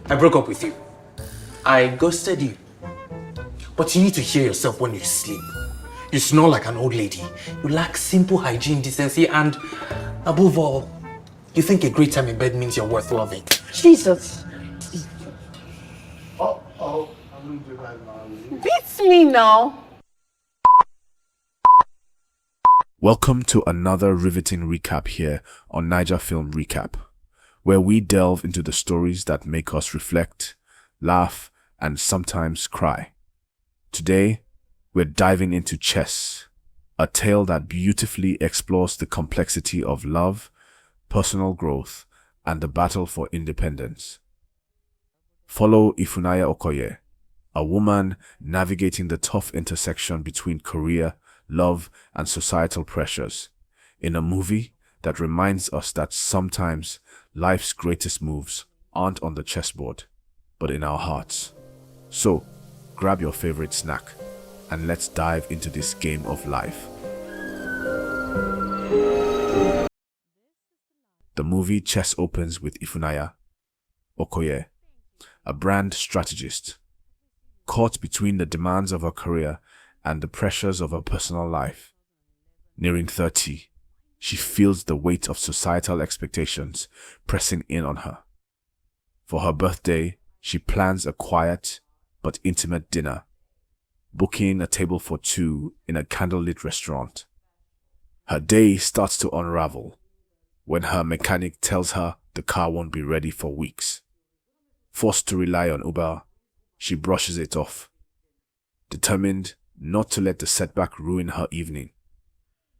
I broke up with you. I ghosted you. But you need to hear yourself when you sleep. You snore like an old lady. You lack simple hygiene, decency, and above all, you think a great time in bed means you're worth loving. Jesus. Beats me now. Welcome to another riveting recap here on Naija Film Recap, where we delve into the stories that make us reflect, laugh, and sometimes cry. Today, we're diving into Chess, a tale that beautifully explores the complexity of love, personal growth, and the battle for independence. Follow Ifunanya Okoye, a woman navigating the tough intersection between career, love, and societal pressures, in a movie that reminds us that sometimes life's greatest moves aren't on the chessboard, but in our hearts. So, grab your favorite snack and let's dive into this game of life. The movie Chess opens with Ifunanya Okoye, a brand strategist, caught between the demands of her career and the pressures of her personal life. Nearing 30, she feels the weight of societal expectations pressing in on her. For her birthday, she plans a quiet but intimate dinner, booking a table for two in a candlelit restaurant. Her day starts to unravel when her mechanic tells her the car won't be ready for weeks. Forced to rely on Uber, she brushes it off, determined not to let the setback ruin her evening.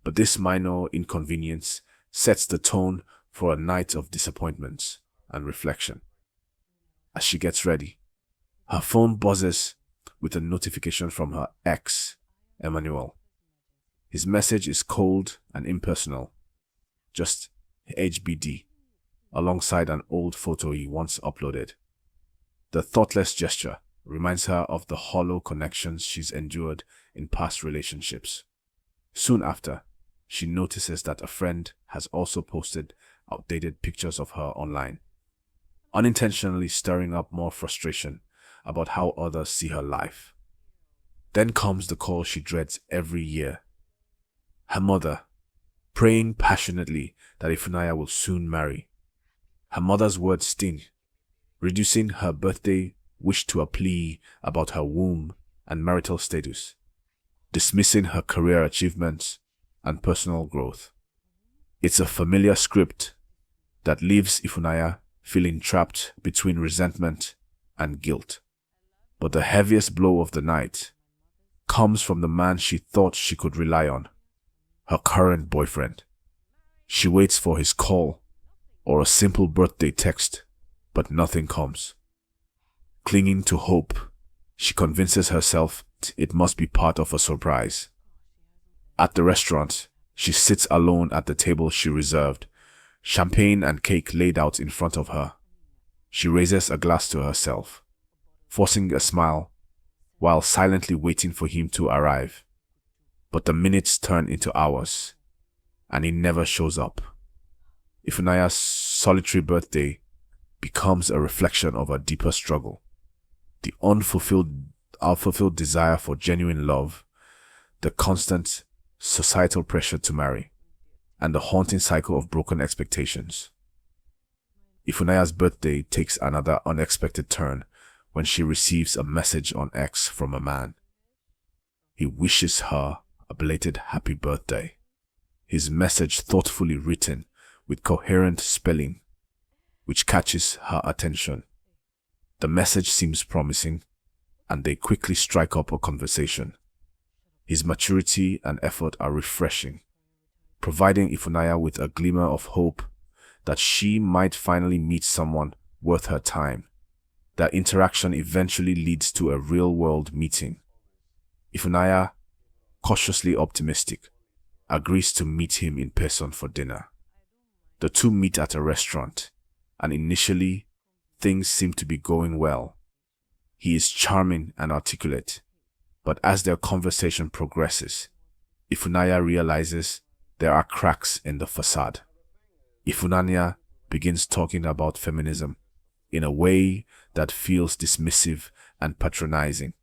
But this minor inconvenience sets the tone for a night of disappointments and reflection. As she gets ready, her phone buzzes with a notification from her ex, Emmanuel. His message is cold and impersonal, just HBD, alongside an old photo he once uploaded. The thoughtless gesture reminds her of the hollow connections she's endured in past relationships. Soon after, she notices that a friend has also posted outdated pictures of her online, unintentionally stirring up more frustration about how others see her life. Then comes the call she dreads every year. Her mother, praying passionately that Ifunanya will soon marry. Her mother's words sting, reducing her birthday wish to a plea about her womb and marital status, dismissing her career achievements and personal growth. It's a familiar script that leaves Ifunanya feeling trapped between resentment and guilt. But the heaviest blow of the night comes from the man she thought she could rely on, her current boyfriend. She waits for his call or a simple birthday text, but nothing comes. Clinging to hope, she convinces herself it must be part of a surprise. At the restaurant, she sits alone at the table she reserved, champagne and cake laid out in front of her. She raises a glass to herself, forcing a smile while silently waiting for him to arrive. But the minutes turn into hours, and he never shows up. Ifunanya's solitary birthday becomes a reflection of her deeper struggle. The unfulfilled desire for genuine love, the constant societal pressure to marry, and the haunting cycle of broken expectations. Ifunanya's birthday takes another unexpected turn when she receives a message on X from a man. He wishes her a belated happy birthday. His message thoughtfully written with coherent spelling, which catches her attention. The message seems promising, and they quickly strike up a conversation. His maturity and effort are refreshing, providing Ifunanya with a glimmer of hope that she might finally meet someone worth her time. Their interaction eventually leads to a real-world meeting. Ifunanya, cautiously optimistic, agrees to meet him in person for dinner. The two meet at a restaurant, and initially, things seem to be going well. He is charming and articulate, but as their conversation progresses, Ifunanya realizes there are cracks in the facade. Ifunanya begins talking about feminism, in a way that feels dismissive and patronizing,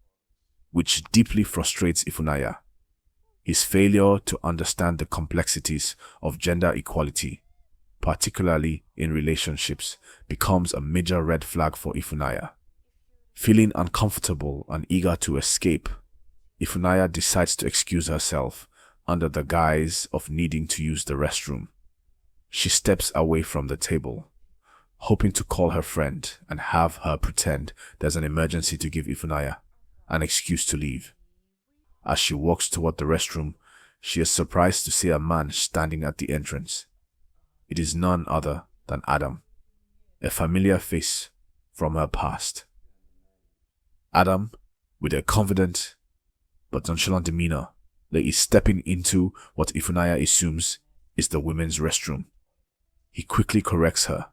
which deeply frustrates Ifunanya. His failure to understand the complexities of gender equality, particularly in relationships, becomes a major red flag for Ifunanya. Feeling uncomfortable and eager to escape, Ifunanya decides to excuse herself under the guise of needing to use the restroom. She steps away from the table, hoping to call her friend and have her pretend there's an emergency to give Ifunanya an excuse to leave. As she walks toward the restroom, she is surprised to see a man standing at the entrance. It is none other than Adam, a familiar face from her past. Adam, with a confident but nonchalant demeanor, is stepping into what Ifunanya assumes is the women's restroom. He quickly corrects her,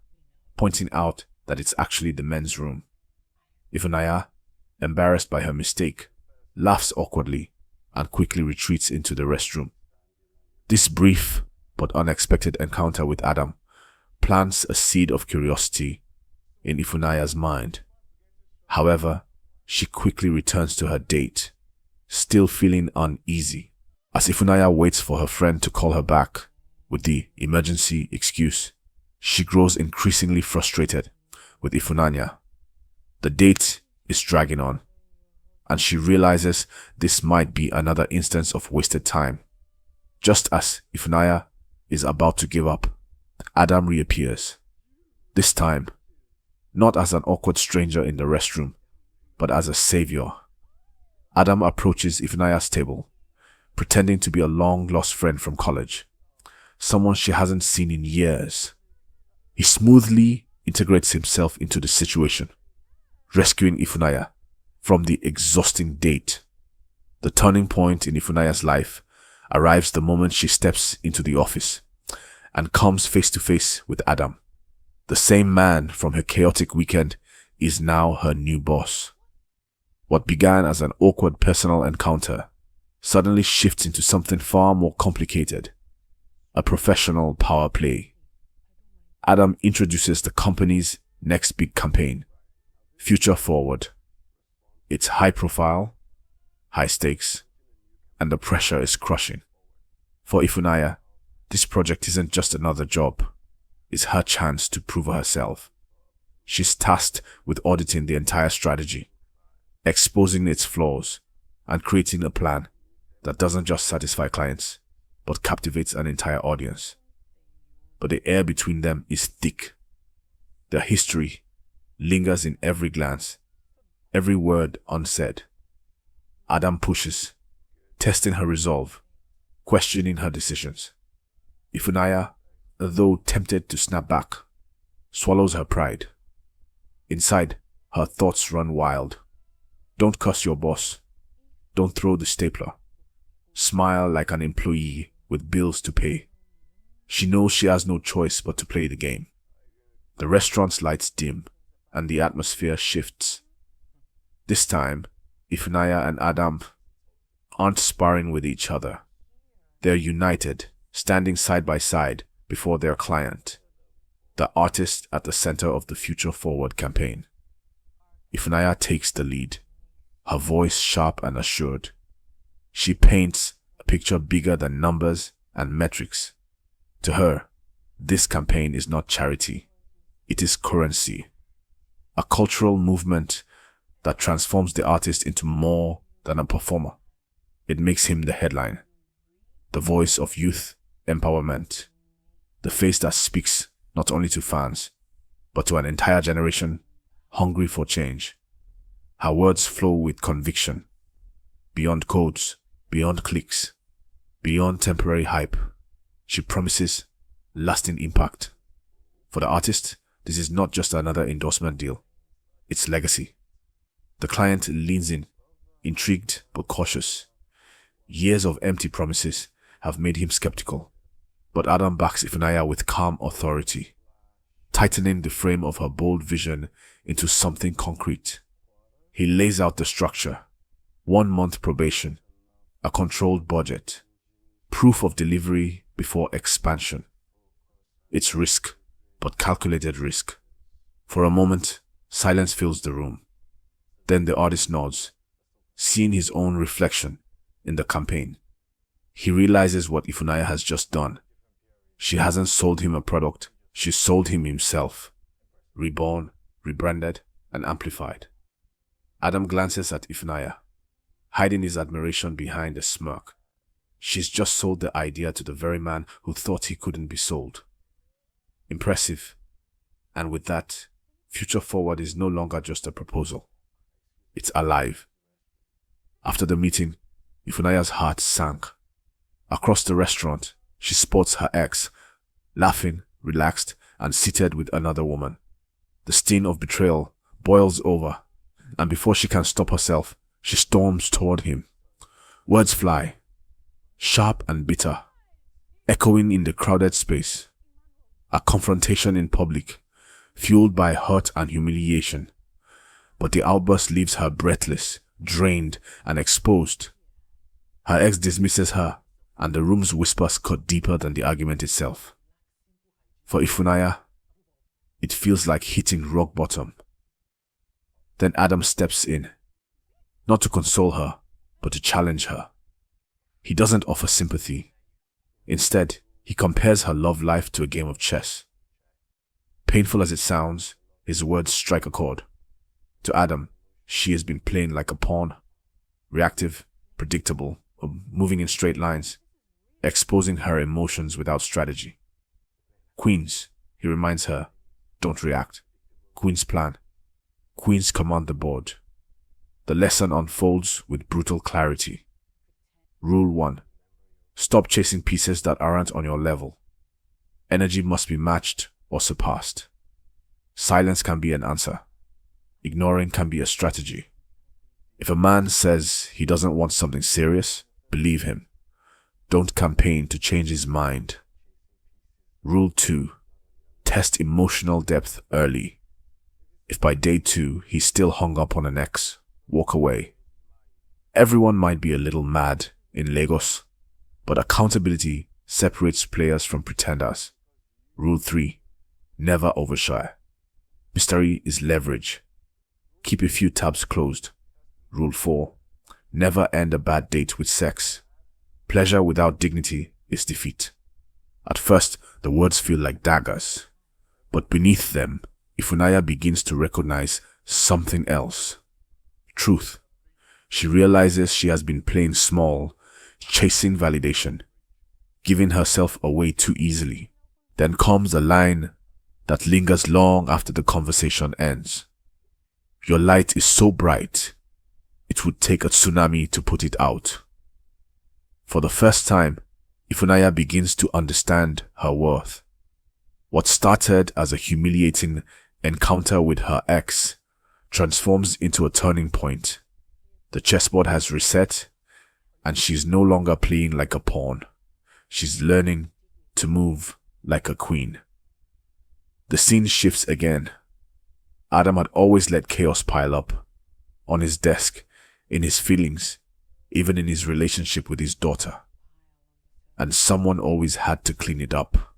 pointing out that it's actually the men's room. Ifunanya, embarrassed by her mistake, laughs awkwardly and quickly retreats into the restroom. This brief but unexpected encounter with Adam plants a seed of curiosity in Ifunanya's mind. However, she quickly returns to her date, still feeling uneasy. As Ifunanya waits for her friend to call her back with the emergency excuse, she grows increasingly frustrated with Ifunanya. The date is dragging on, and she realizes this might be another instance of wasted time. Just as Ifunanya is about to give up, Adam reappears. This time, not as an awkward stranger in the restroom, but as a savior. Adam approaches Ifunanya's table, pretending to be a long-lost friend from college, someone she hasn't seen in years. He smoothly integrates himself into the situation, rescuing Ifunanya from the exhausting date. The turning point in Ifunanya's life arrives the moment she steps into the office and comes face to face with Adam. The same man from her chaotic weekend is now her new boss. What began as an awkward personal encounter suddenly shifts into something far more complicated, a professional power play. Adam introduces the company's next big campaign, Future Forward. It's high profile, high stakes, and the pressure is crushing. For Ifunanya, this project isn't just another job, it's her chance to prove herself. She's tasked with auditing the entire strategy, exposing its flaws, and creating a plan that doesn't just satisfy clients, but captivates an entire audience. But the air between them is thick. Their history lingers in every glance, every word unsaid. Adam pushes, testing her resolve, questioning her decisions. Ifunanya, though tempted to snap back, swallows her pride. Inside, her thoughts run wild. Don't curse your boss. Don't throw the stapler. Smile like an employee with bills to pay. She knows she has no choice but to play the game. The restaurant's lights dim, and the atmosphere shifts. This time, Ifunanya and Adam aren't sparring with each other. They're united, standing side by side before their client, the artist at the center of the Future Forward campaign. Ifunanya takes the lead, her voice sharp and assured. She paints a picture bigger than numbers and metrics. To her, this campaign is not charity. It is currency, a cultural movement that transforms the artist into more than a performer. It makes him the headline, the voice of youth empowerment, the face that speaks not only to fans, but to an entire generation hungry for change. Her words flow with conviction, beyond codes, beyond clicks, beyond temporary hype. She promises lasting impact. For the artist, this is not just another endorsement deal. It's legacy. The client leans in, intrigued but cautious. Years of empty promises have made him skeptical, but Adam backs Ifunanya with calm authority, tightening the frame of her bold vision into something concrete. He lays out the structure: 1 month probation, a controlled budget, proof of delivery before expansion. It's risk, but calculated risk. For a moment, Silence fills the room. Then the artist nods, seeing his own reflection in the campaign. He realizes what Ifunanya has just done. She hasn't sold him a product, she sold him himself. Reborn, rebranded, and amplified. Adam glances at Ifunanya, hiding his admiration behind a smirk. She's just sold the idea to the very man who thought he couldn't be sold. Impressive. And with that, Future Forward is no longer just a proposal. It's alive. After the meeting, Ifunanya's heart sank. Across the restaurant, she spots her ex, laughing, relaxed, and seated with another woman. The sting of betrayal boils over, and before she can stop herself, she storms toward him. Words fly, sharp and bitter, echoing in the crowded space. A confrontation in public, fueled by hurt and humiliation. But the outburst leaves her breathless, drained, and exposed. Her ex dismisses her, and the room's whispers cut deeper than the argument itself. For Ifunanya, it feels like hitting rock bottom. Then Adam steps in, not to console her, but to challenge her. He doesn't offer sympathy. Instead, he compares her love life to a game of chess. Painful as it sounds, his words strike a chord. To Adam, she has been playing like a pawn, reactive, predictable, moving in straight lines, exposing her emotions without strategy. Queens, he reminds her, don't react. Queens plan. Queens command the board. The lesson unfolds with brutal clarity. Rule 1. Stop chasing pieces that aren't on your level. Energy must be matched or surpassed. Silence can be an answer. Ignoring can be a strategy. If a man says he doesn't want something serious, believe him. Don't campaign to change his mind. Rule 2. Test emotional depth early. If by day 2 he's still hung up on an ex, walk away. Everyone might be a little mad in Lagos, but accountability separates players from pretenders. Rule 3. Never overshare. Mystery is leverage. Keep a few tabs closed. Rule 4. Never end a bad date with sex. Pleasure without dignity is defeat. At first, the words feel like daggers, but beneath them, Ifunanya begins to recognize something else. Truth. She realizes she has been playing small, chasing validation, giving herself away too easily. Then comes a line that lingers long after the conversation ends. Your light is so bright, it would take a tsunami to put it out. For the first time, Ifunanya begins to understand her worth. What started as a humiliating encounter with her ex transforms into a turning point. The chessboard has reset, and she's no longer playing like a pawn. She's learning to move like a queen. The scene shifts again. Adam had always let chaos pile up. On his desk, in his feelings, even in his relationship with his daughter. And someone always had to clean it up.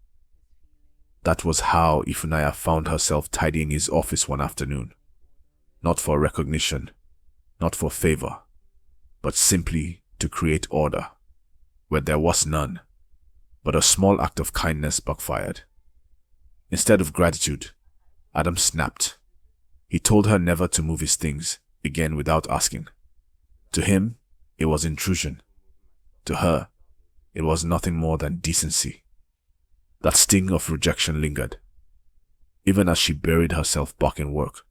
That was how Ifunanya found herself tidying his office one afternoon. Not for recognition, not for favor, but simply to create order, where there was none. But a small act of kindness backfired. Instead of gratitude, Adam snapped. He told her never to move his things again without asking. To him, it was intrusion. To her, it was nothing more than decency. That sting of rejection lingered, even as she buried herself back in work.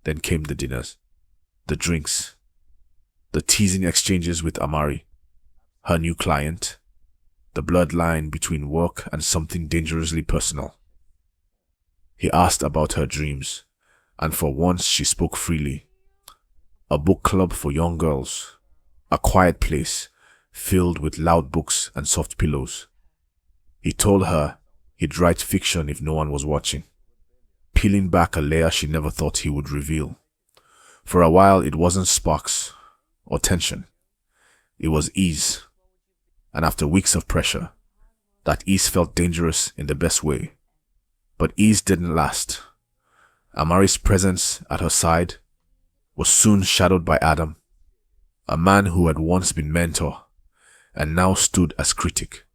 Then came the dinners, the drinks, the teasing exchanges with Amari, her new client, the bloodline between work and something dangerously personal. He asked about her dreams, and for once she spoke freely. A book club for young girls, a quiet place filled with loud books and soft pillows. He told her he'd write fiction if no one was watching, peeling back a layer she never thought he would reveal. For a while it wasn't sparks or tension, it was ease. And after weeks of pressure, that ease felt dangerous in the best way. But ease didn't last. Amari's presence at her side was soon shadowed by Adam, a man who had once been mentor and now stood as critic.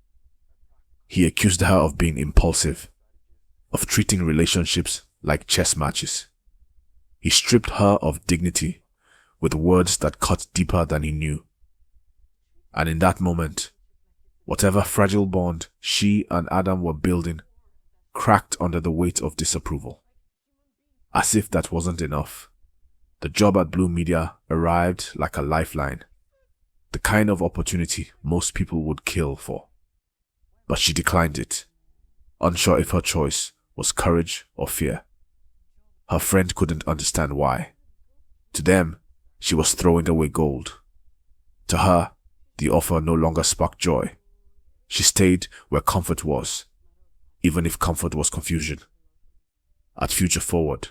He accused her of being impulsive, of treating relationships like chess matches. He stripped her of dignity with words that cut deeper than he knew. And in that moment, whatever fragile bond she and Adam were building cracked under the weight of disapproval. As if that wasn't enough, the job at Blue Media arrived like a lifeline, the kind of opportunity most people would kill for. But she declined it, unsure if her choice was courage or fear. Her friend couldn't understand why. To them, she was throwing away gold. To her, the offer no longer sparked joy. She stayed where comfort was, even if comfort was confusion. At Future Forward,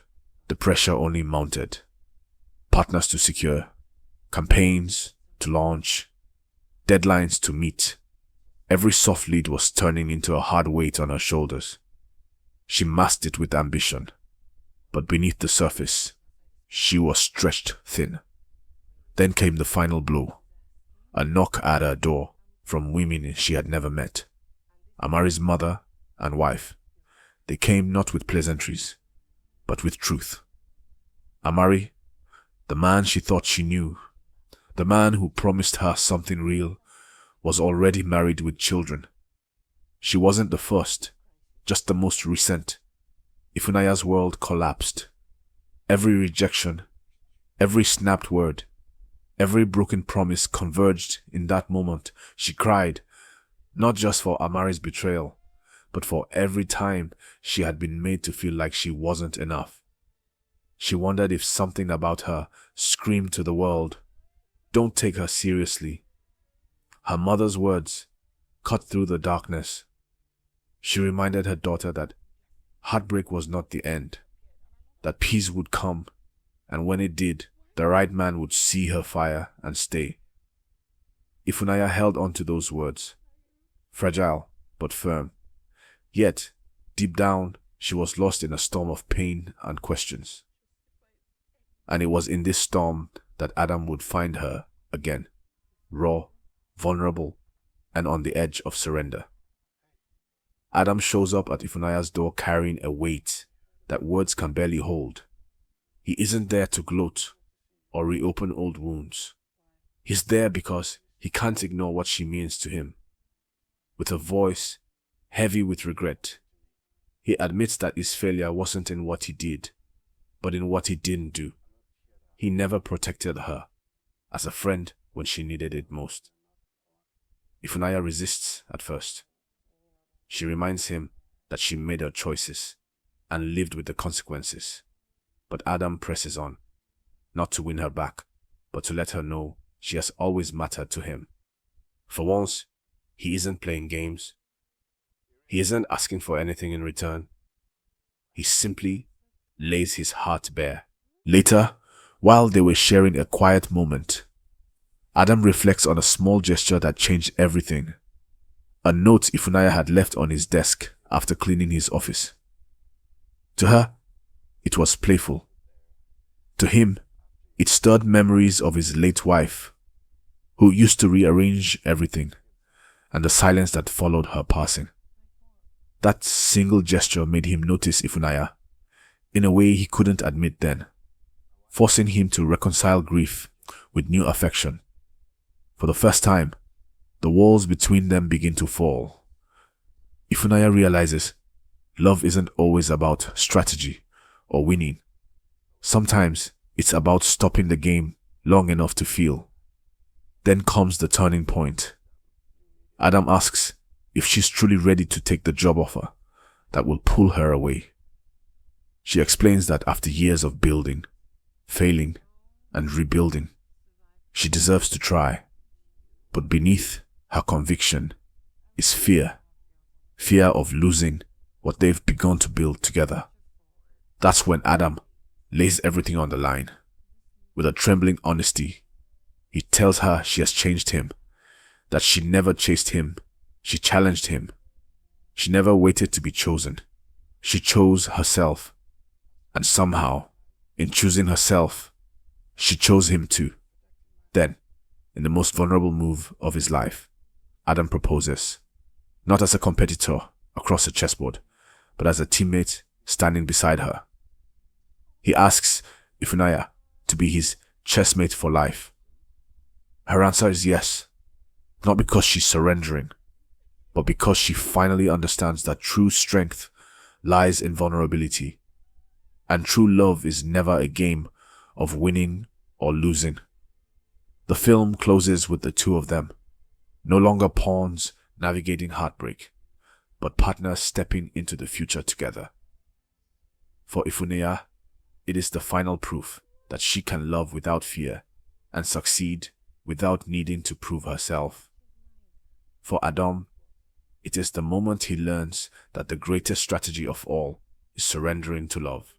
the pressure only mounted. Partners to secure, campaigns to launch, deadlines to meet. Every soft lead was turning into a hard weight on her shoulders. She masked it with ambition, but beneath the surface, she was stretched thin. Then came the final blow, a knock at her door from women she had never met. Amari's mother and wife. They came not with pleasantries, but with truth. Amari, the man she thought she knew, the man who promised her something real, was already married with children. She wasn't the first, just the most recent. Ifunaya's world collapsed. Every rejection, every snapped word, every broken promise converged in that moment. She cried, not just for Amari's betrayal, but for every time she had been made to feel like she wasn't enough. She wondered if something about her screamed to the world, "Don't take her seriously." Her mother's words cut through the darkness. She reminded her daughter that heartbreak was not the end, that peace would come, and when it did, the right man would see her fire and stay. Ifunaya held on to those words, fragile but firm. Yet, deep down, she was lost in a storm of pain and questions. And it was in this storm that Adam would find her again, raw, vulnerable, and on the edge of surrender. Adam shows up at Ifunaya's door carrying a weight that words can barely hold. He isn't there to gloat or reopen old wounds. He's there because he can't ignore what she means to him. With a voice heavy with regret, he admits that his failure wasn't in what he did, but in what he didn't do. He never protected her as a friend when she needed it most. Ifunaya resists at first. She reminds him that she made her choices and lived with the consequences. But Adam presses on, not to win her back, but to let her know she has always mattered to him. For once, he isn't playing games. He isn't asking for anything in return. He simply lays his heart bare. Later, while they were sharing a quiet moment, Adam reflects on a small gesture that changed everything. A note Ifunaya had left on his desk after cleaning his office. To her, it was playful. To him, it stirred memories of his late wife, who used to rearrange everything, and the silence that followed her passing. That single gesture made him notice Ifunaya in a way he couldn't admit then, forcing him to reconcile grief with new affection. For the first time, the walls between them begin to fall. Ifunaya realizes love isn't always about strategy or winning. Sometimes it's about stopping the game long enough to feel. Then comes the turning point. Adam asks if she's truly ready to take the job offer that will pull her away. She explains that after years of building, failing, and rebuilding, she deserves to try. But beneath her conviction is fear. Fear of losing what they've begun to build together. That's when Adam lays everything on the line. With a trembling honesty, he tells her she has changed him, that she never chased him, she challenged him. She never waited to be chosen. She chose herself. And somehow, in choosing herself, she chose him too. Then, in the most vulnerable move of his life, Adam proposes, not as a competitor across a chessboard, but as a teammate standing beside her. He asks Ifunanya to be his chessmate for life. Her answer is yes, not because she's surrendering, but because she finally understands that true strength lies in vulnerability, and true love is never a game of winning or losing. The film closes with the two of them, no longer pawns navigating heartbreak, but partners stepping into the future together. For Ifunanya, it is the final proof that she can love without fear and succeed without needing to prove herself. For Adam, it is the moment he learns that the greatest strategy of all is surrendering to love.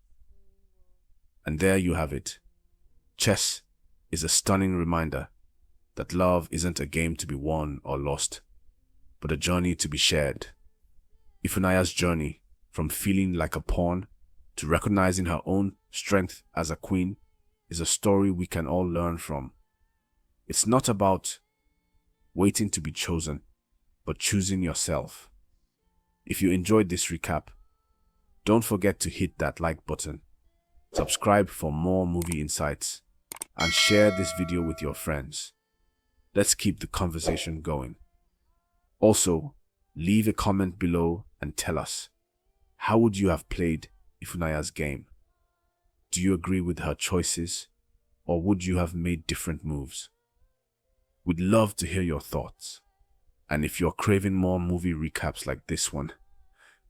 And there you have it. Chess is a stunning reminder that love isn't a game to be won or lost, but a journey to be shared. Ifunanya's journey from feeling like a pawn to recognizing her own strength as a queen is a story we can all learn from. It's not about waiting to be chosen, but choosing yourself. If you enjoyed this recap, don't forget to hit that like button, subscribe for more movie insights, and share this video with your friends. Let's keep the conversation going. Also, leave a comment below and tell us, how would you have played Ifunanya's game? Do you agree with her choices, or would you have made different moves? We'd love to hear your thoughts. And if you're craving more movie recaps like this one,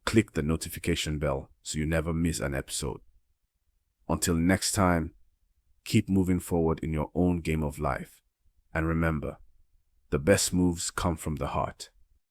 click the notification bell so you never miss an episode. Until next time, keep moving forward in your own game of life. And remember, the best moves come from the heart.